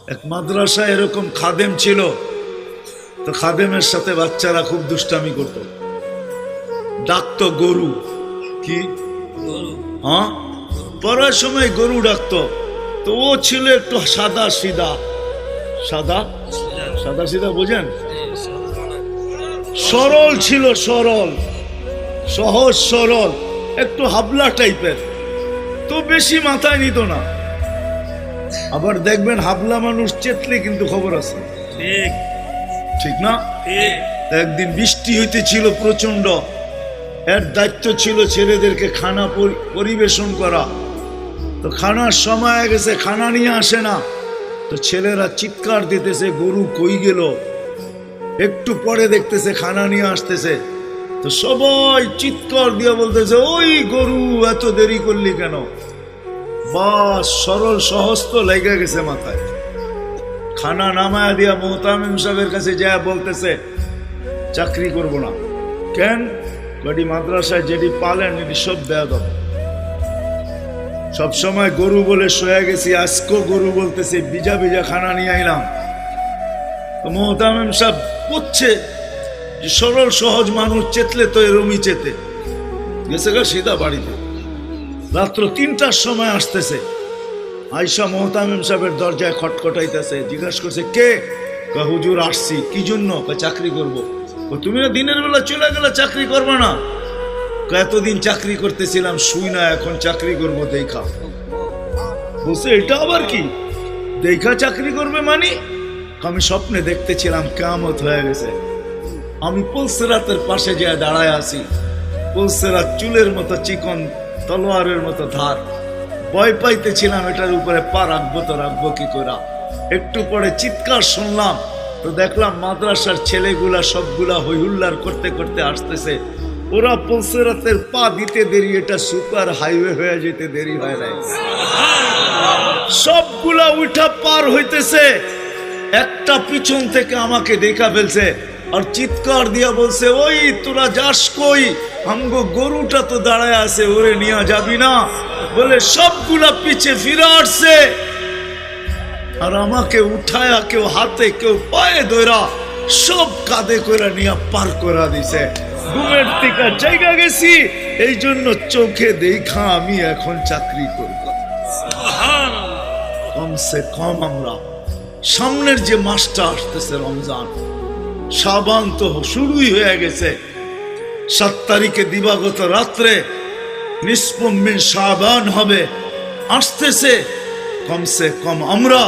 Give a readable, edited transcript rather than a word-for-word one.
এক মাদ্রাসায় এরকম খাদেম ছিল, তো খাদেমের সাথে বাচ্চারা খুব দুষ্টামি করত, ডাকতো গরু। কি? হ্যাঁ, পড়ার সময় গরু ডাকতো। তো ও ছিল একটু সাদা সিধা, সাদা সাদা সিধা বোঝেন, সরল ছিল, সরল সহজ সরল, একটু হাবলা টাইপের, তো বেশি মাথায় নিত না। আবার দেখবেন হাবলা মানুষ চেতলে কিন্তু খবর আছে, ঠিক ঠিক না? ঠিক। একদিন বৃষ্টি হইতেছিল প্রচন্ড, এর দায়িত্ব ছিল ছেলেদেরকে খানা পরিবেশন করা। তো খানার সময় গেছে, খানা নিয়ে আসে না, তো ছেলেরা চিৎকার দিতেছে গরু কই গেল। একটু পরে দেখতেছে খানা নিয়ে আসতেছে, তো সবাই চিৎকার দিয়ে বলতেছে ওই গরু এত দেরি করলি কেন? বাস সরল সহজ তো লেগে গেছে মাথায়। খানা নামায়া দিয়া মোহতামিম সাহেবের কাছে যায় বলতেছে চাকরি করব না। কেন? কটি মাদ্রাসায় যেটি পালেন এটি সব দেয়া দাও। সবসময় গরু বলে শোয়া গেছি, আজকেও গরু বলতেছে বিজা বিজা খানা নিয়ে আইলাম। তো মোহতামিম সাহেব বুঝছে যে সরল সহজ মানুষ চেতলে তো এরমই চেতে গেছে গা সিধা বাড়িতে। রাত্র ৩টার সময় আসতেছে, আয়সা মোহতামিম সাহেবের দরজায় খটখটাইতেছে, জিজ্ঞাসা করছে কে? হুজুর আসছি। কি জন্য? চাকরি করব। তুমি না দিনের বেলা চলে গেলে চাকরি করবে না? এতদিন চাকরি করতেছিলাম শুই না, এখন চাকরি করব দেখা। বলছে এটা আবার কি দেখা চাকরি করবে মানে? আমি স্বপ্নে দেখতেছিলাম কিয়ামত হয়ে গেছে, আমি পুলসিরাতের পাশে যেয়ে দাঁড়ায় আছি, পুলসিরাত চুলের মতো চিকন, তলোয়ারের মতো ধার। ভয় পাইতেছিলাম এটার উপরে পা রাখবো তো রাখবো কি করে। একটু পরে চিৎকার শুনলাম, তো দেখলাম মাদ্রাসার ছেলেগুলা সবগুলা হইহুল্লার করতে করতে আসতেছে। ওরা পুলসিরাতের পা দিতে দেরি, এটা সুপার হাইওয়ে হয়ে যেতে দেরি হয় নাই। সবগুলা উঠা পার হইতেছে, একটা পিছন থেকে আমাকে দেখা ফেলছে আর চিৎকার দিয়া বলছে ওই তোরা যাস কই? আমগো গরুটা তো দাঁড়ায় আছে, ওরে নিয়ে যাবি না? বলে সবগুলা পিছে ফিরে আসছে আর আমাকে উঠায়া কেউ হাতে কেউ পায়ে ধরা সব কাঁধে করে নিয়ে পার করা দিছে। ঘুমের থেকে জায়গা গেছি, এই জন্য চোখে দেখা আমি এখন চাকরি করব। কমসে কম আমরা সামনের যে মাসটা আসতেছে রমজান, শাবান তো শুরুই হয়ে গেছে। 7 তারিখে দিবাগত রাত্রে নিসফ মিন শাবান হবে, আসতেছে। কমসে কম আমরা